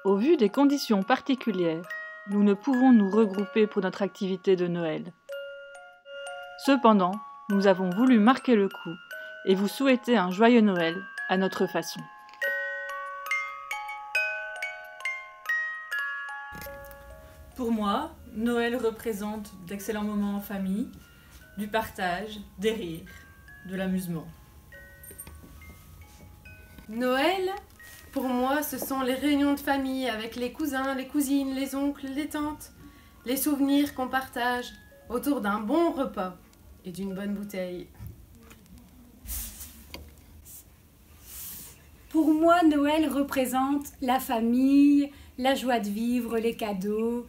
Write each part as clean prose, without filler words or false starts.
Au vu des conditions particulières, nous ne pouvons nous regrouper pour notre activité de Noël. Cependant, nous avons voulu marquer le coup et vous souhaiter un joyeux Noël à notre façon. Pour moi, Noël représente d'excellents moments en famille, du partage, des rires, de l'amusement. Noël, pour moi, ce sont les réunions de famille avec les cousins, les cousines, les oncles, les tantes, les souvenirs qu'on partage autour d'un bon repas et d'une bonne bouteille. Pour moi, Noël représente la famille, la joie de vivre, les cadeaux,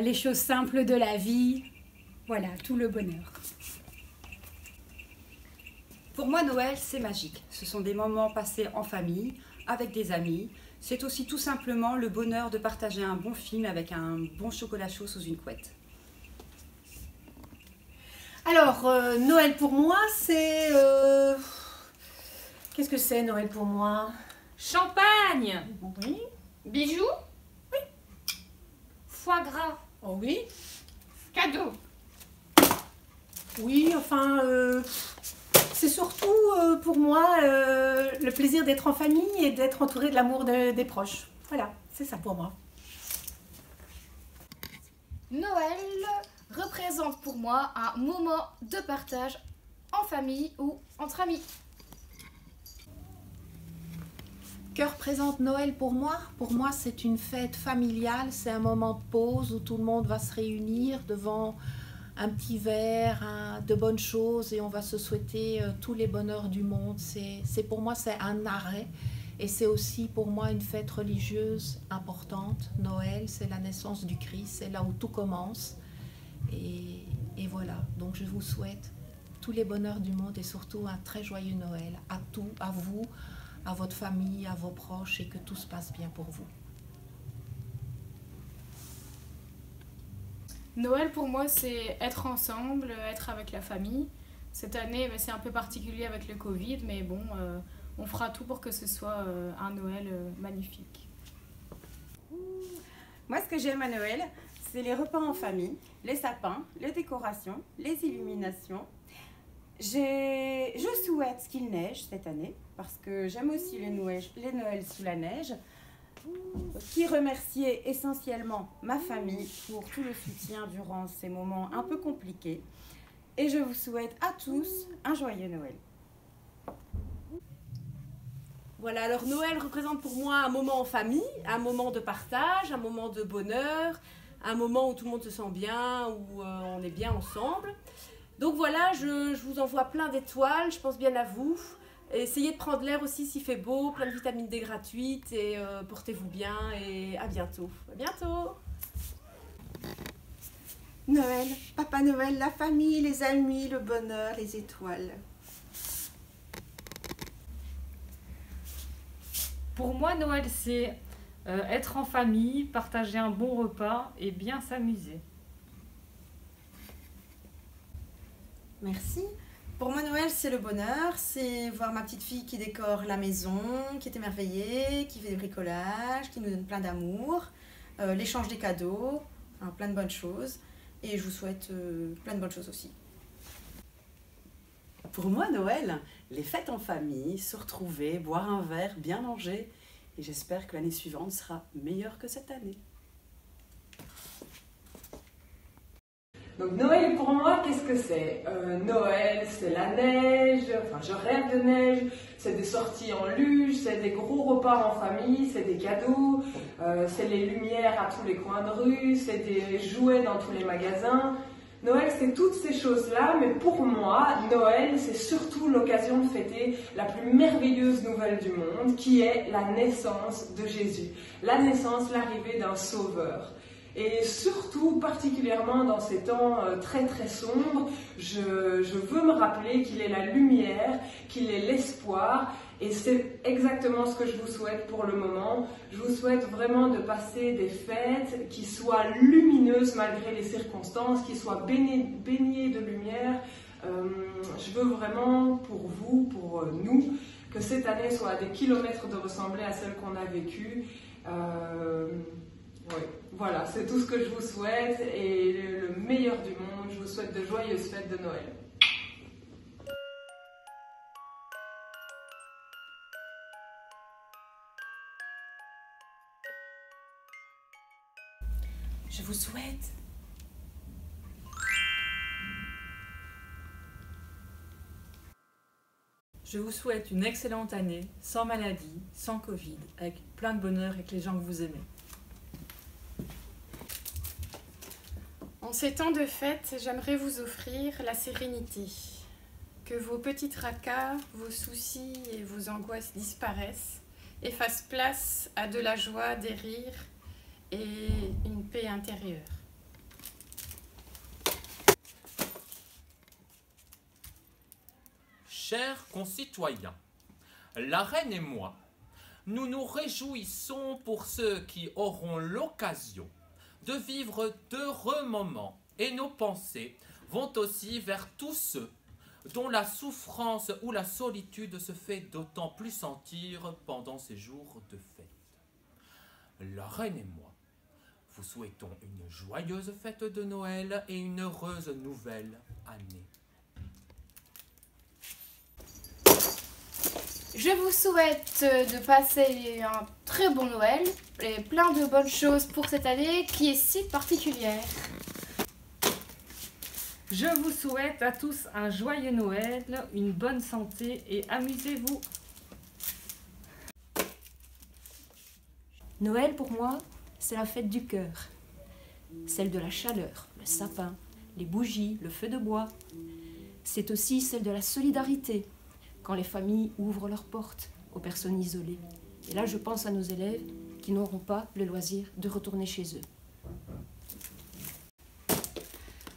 les choses simples de la vie. Voilà, tout le bonheur. Pour moi, Noël, c'est magique. Ce sont des moments passés en famille, avec des amis. C'est aussi tout simplement le bonheur de partager un bon film avec un bon chocolat chaud sous une couette. Alors, Noël pour moi, c'est... Qu'est-ce que c'est Noël pour moi? Champagne. Oui. Bijoux. Oui. Foie gras. Oh oui. Cadeau. Oui, enfin... C'est surtout pour moi le plaisir d'être en famille et d'être entouré de l'amour des proches. Voilà, c'est ça pour moi. Noël représente pour moi un moment de partage en famille ou entre amis. Que représente Noël pour moi? Pour moi, c'est une fête familiale, c'est un moment de pause où tout le monde va se réunir devant un petit verre, de bonnes choses et on va se souhaiter tous les bonheurs du monde. Pour moi, c'est un arrêt et c'est aussi pour moi une fête religieuse importante. Noël, c'est la naissance du Christ, c'est là où tout commence. Et voilà, donc je vous souhaite tous les bonheurs du monde et surtout un très joyeux Noël à vous, à votre famille, à vos proches et que tout se passe bien pour vous. Noël pour moi c'est être ensemble, être avec la famille. Cette année c'est un peu particulier avec le Covid mais bon on fera tout pour que ce soit un Noël magnifique. Moi ce que j'aime à Noël c'est les repas en famille, les sapins, les décorations, les illuminations. Je souhaite qu'il neige cette année parce que j'aime aussi les Noëls sous la neige. Qui remercier essentiellement ma famille pour tout le soutien durant ces moments un peu compliqués. Et je vous souhaite à tous un joyeux Noël. Voilà, alors Noël représente pour moi un moment en famille, un moment de partage, un moment de bonheur, un moment où tout le monde se sent bien, où on est bien ensemble. Donc voilà, je vous envoie plein d'étoiles, je pense bien à vous. Essayez de prendre l'air aussi s'il fait beau, plein de vitamine D gratuites et portez-vous bien et à bientôt. À bientôt. Noël, Papa Noël, la famille, les amis, le bonheur, les étoiles. Pour moi, Noël, c'est être en famille, partager un bon repas et bien s'amuser. Merci. Pour moi, Noël, c'est le bonheur, c'est voir ma petite fille qui décore la maison, qui est émerveillée, qui fait des bricolages, qui nous donne plein d'amour, l'échange des cadeaux, enfin, plein de bonnes choses. Et je vous souhaite plein de bonnes choses aussi. Pour moi, Noël, les fêtes en famille, se retrouver, boire un verre, bien manger. Et j'espère que l'année suivante sera meilleure que cette année. Donc Noël pour moi, qu'est-ce que c'est? Noël, c'est la neige, enfin je rêve de neige, c'est des sorties en luge, c'est des gros repas en famille, c'est des cadeaux, c'est les lumières à tous les coins de rue, c'est des jouets dans tous les magasins. Noël, c'est toutes ces choses-là, mais pour moi, Noël, c'est surtout l'occasion de fêter la plus merveilleuse nouvelle du monde, qui est la naissance de Jésus. La naissance, l'arrivée d'un sauveur. Et surtout, particulièrement dans ces temps très très sombres, je veux me rappeler qu'il est la lumière, qu'il est l'espoir, et c'est exactement ce que je vous souhaite pour le moment. Je vous souhaite vraiment de passer des fêtes qui soient lumineuses malgré les circonstances, qui soient baignées de lumière. Je veux vraiment pour vous, pour nous, que cette année soit à des kilomètres de ressembler à celle qu'on a vécue, Oui, voilà, c'est tout ce que je vous souhaite et le meilleur du monde. Je vous souhaite de joyeuses fêtes de Noël. Je vous souhaite Je vous souhaite une excellente année, sans maladie, sans Covid, avec plein de bonheur avec les gens que vous aimez. En ces temps de fête, j'aimerais vous offrir la sérénité. Que vos petits tracas, vos soucis et vos angoisses disparaissent et fassent place à de la joie, des rires et une paix intérieure. Chers concitoyens, la reine et moi, nous nous réjouissons pour ceux qui auront l'occasion de vivre d'heureux moments et nos pensées vont aussi vers tous ceux dont la souffrance ou la solitude se fait d'autant plus sentir pendant ces jours de fête. La reine et moi vous souhaitons une joyeuse fête de Noël et une heureuse nouvelle année. Je vous souhaite de passer un très bon Noël et plein de bonnes choses pour cette année qui est si particulière. Je vous souhaite à tous un joyeux Noël, une bonne santé et amusez-vous. Noël pour moi, c'est la fête du cœur. Celle de la chaleur, le sapin, les bougies, le feu de bois. C'est aussi celle de la solidarité, quand les familles ouvrent leurs portes aux personnes isolées. Et là, je pense à nos élèves qui n'auront pas le loisir de retourner chez eux.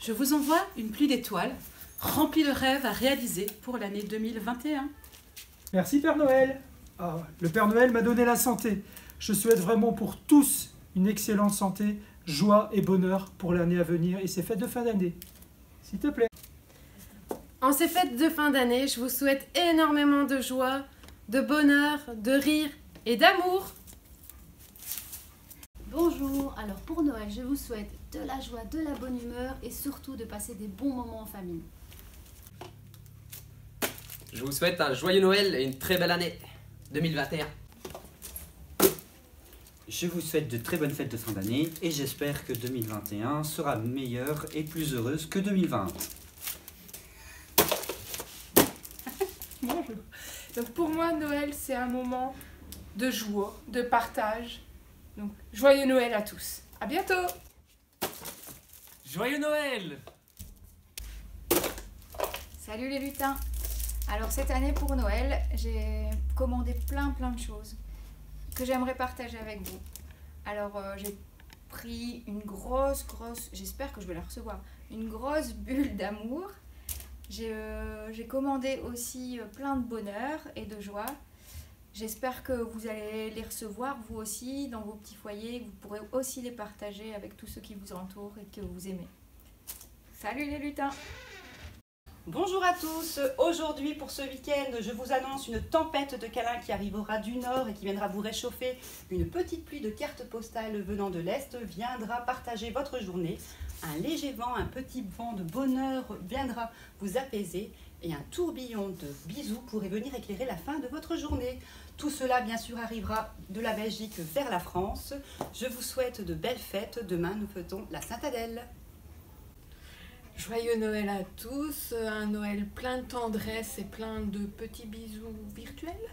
Je vous envoie une pluie d'étoiles, remplie de rêves à réaliser pour l'année 2021. Merci Père Noël. Ah, le Père Noël m'a donné la santé. Je souhaite vraiment pour tous une excellente santé, joie et bonheur pour l'année à venir et ces fêtes de fin d'année. S'il te plaît. En ces fêtes de fin d'année, je vous souhaite énormément de joie, de bonheur, de rire et d'amour. Bonjour, alors pour Noël, je vous souhaite de la joie, de la bonne humeur et surtout de passer des bons moments en famille. Je vous souhaite un joyeux Noël et une très belle année 2021. Je vous souhaite de très bonnes fêtes de fin d'année et j'espère que 2021 sera meilleure et plus heureuse que 2020. Bonjour. Donc pour moi, Noël, c'est un moment de joie, de partage. Donc, joyeux Noël à tous. À bientôt. Joyeux Noël! Salut les lutins! Alors cette année pour Noël, j'ai commandé plein de choses que j'aimerais partager avec vous. Alors j'ai pris une grosse, j'espère que je vais la recevoir, une grosse bulle d'amour. J'ai commandé aussi plein de bonheur et de joie. J'espère que vous allez les recevoir vous aussi dans vos petits foyers, que vous pourrez aussi les partager avec tous ceux qui vous entourent et que vous aimez. Salut les lutins! Bonjour à tous, aujourd'hui pour ce week-end je vous annonce une tempête de câlins qui arrivera du nord et qui viendra vous réchauffer. Une petite pluie de cartes postales venant de l'est viendra partager votre journée. Un léger vent, un petit vent de bonheur viendra vous apaiser et un tourbillon de bisous pourrait venir éclairer la fin de votre journée. Tout cela bien sûr arrivera de la Belgique vers la France. Je vous souhaite de belles fêtes, demain nous fêtons la Sainte-Adèle. Joyeux Noël à tous, un Noël plein de tendresse et plein de petits bisous virtuels.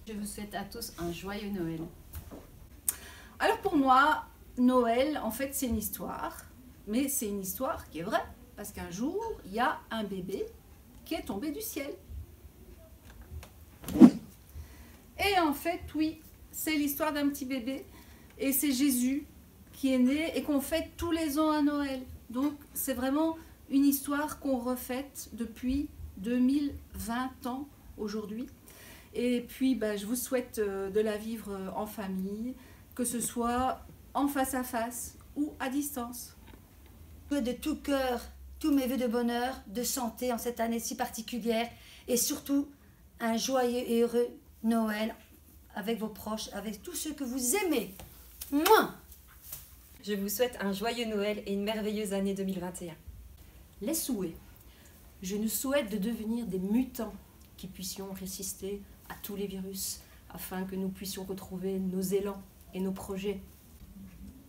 Je vous souhaite à tous un joyeux Noël. Alors pour moi, Noël, en fait, c'est une histoire, mais c'est une histoire qui est vraie, parce qu'un jour, il y a un bébé qui est tombé du ciel. Et en fait, oui, c'est l'histoire d'un petit bébé, et c'est Jésus qui est né et qu'on fête tous les ans à Noël. Donc c'est vraiment une histoire qu'on refête depuis 2020 ans aujourd'hui. Et puis je vous souhaite de la vivre en famille, que ce soit en face à face ou à distance. De tout cœur, tous mes vœux de bonheur, de santé en cette année si particulière et surtout un joyeux et heureux Noël avec vos proches, avec tous ceux que vous aimez. Mouah. Je vous souhaite un joyeux Noël et une merveilleuse année 2021. Les souhaits. Je nous souhaite de devenir des mutants qui puissions résister à tous les virus afin que nous puissions retrouver nos élans et nos projets.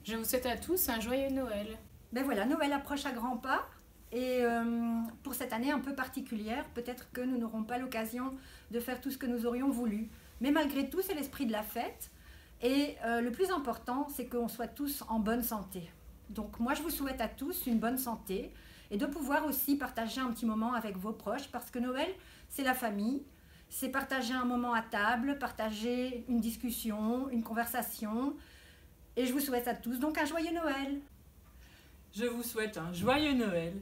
Je vous souhaite à tous un joyeux Noël. Ben voilà, Noël approche à grands pas. Et pour cette année un peu particulière, peut-être que nous n'aurons pas l'occasion de faire tout ce que nous aurions voulu. Mais malgré tout, c'est l'esprit de la fête. Et le plus important, c'est qu'on soit tous en bonne santé. Donc moi, je vous souhaite à tous une bonne santé et de pouvoir aussi partager un petit moment avec vos proches, parce que Noël, c'est la famille, c'est partager un moment à table, partager une discussion, une conversation. Et je vous souhaite à tous donc un joyeux Noël. Je vous souhaite un joyeux Noël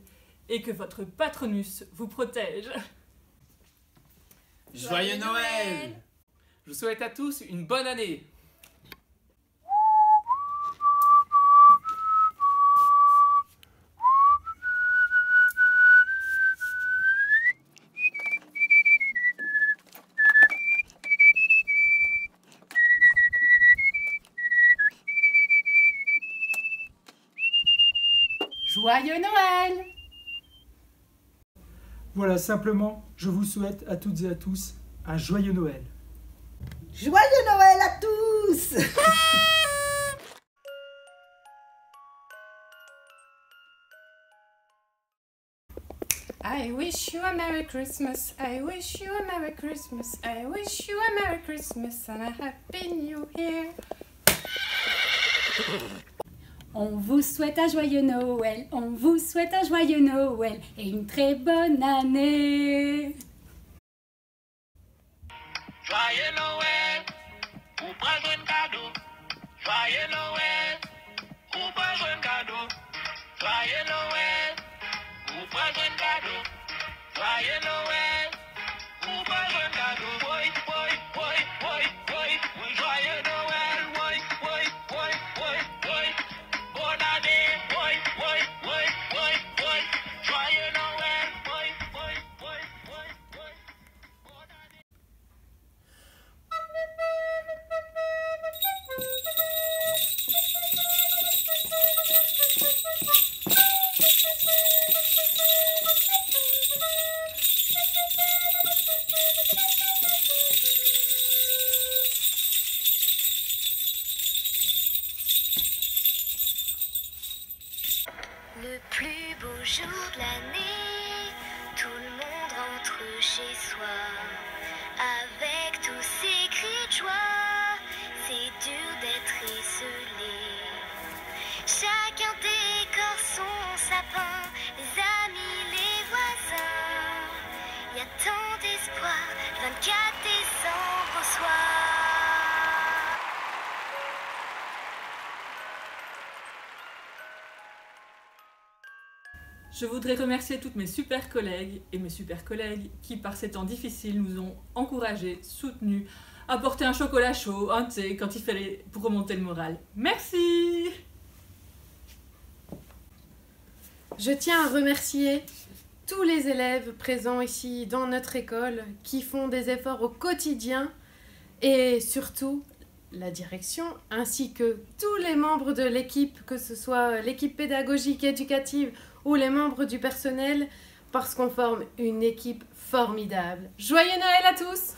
et que votre patronus vous protège. Joyeux Noël! Je vous souhaite à tous une bonne année. Joyeux Noël! Voilà, simplement, je vous souhaite à toutes et à tous un joyeux Noël. Joyeux Noël à tous! I wish you a Merry Christmas, I wish you a Merry Christmas, I wish you a Merry Christmas and a Happy New Year. On vous souhaite un joyeux Noël, on vous souhaite un joyeux Noël et une très bonne année. Joyeux Noël, ou pas un cadeau. Joyeux Noël, ou pas un cadeau. Joyeux Noël, ou pas un cadeau. Joyeux Noël, ou pas un cadeau. Boy, boy, boy, boy, boy. Joyeux Noël, boy, boy, boy, boy, boy. Bonne année, boy, boy, boy, boy, boy. Joyeux Noël, boy, boy, boy, boy, boy. Le plus beau jour de l'année, tout le monde rentre chez soi, avec tous ces cris de joie, c'est dur d'être isolé. Chacun décore son sapin, les amis, les voisins, il y a tant d'espoir, 24 décembre au soir. Je voudrais remercier toutes mes super collègues et mes super collègues qui, par ces temps difficiles, nous ont encouragés, soutenus, apporté un chocolat chaud, un thé quand il fallait pour remonter le moral. Merci! Je tiens à remercier tous les élèves présents ici dans notre école qui font des efforts au quotidien et surtout la direction ainsi que tous les membres de l'équipe, que ce soit l'équipe pédagogique et éducative ou les membres du personnel, parce qu'on forme une équipe formidable. Joyeux Noël à tous!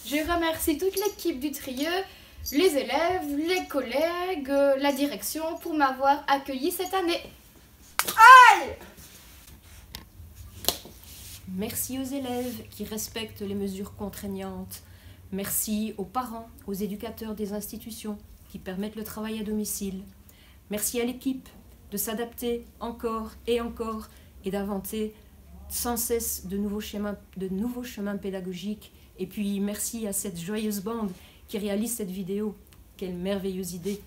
Je remercie toute l'équipe du Trieux, les élèves, les collègues, la direction pour m'avoir accueilli cette année. Aïe! Merci aux élèves qui respectent les mesures contraignantes. Merci aux parents, aux éducateurs des institutions qui permettent le travail à domicile. Merci à l'équipe de s'adapter encore et d'inventer sans cesse de nouveaux chemins pédagogiques. Et puis merci à cette joyeuse bande qui réalise cette vidéo. Quelle merveilleuse idée!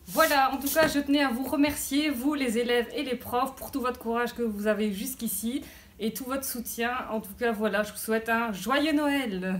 Voilà, en tout cas, je tenais à vous remercier, vous les élèves et les profs, pour tout votre courage que vous avez jusqu'ici et tout votre soutien. En tout cas, voilà, je vous souhaite un joyeux Noël!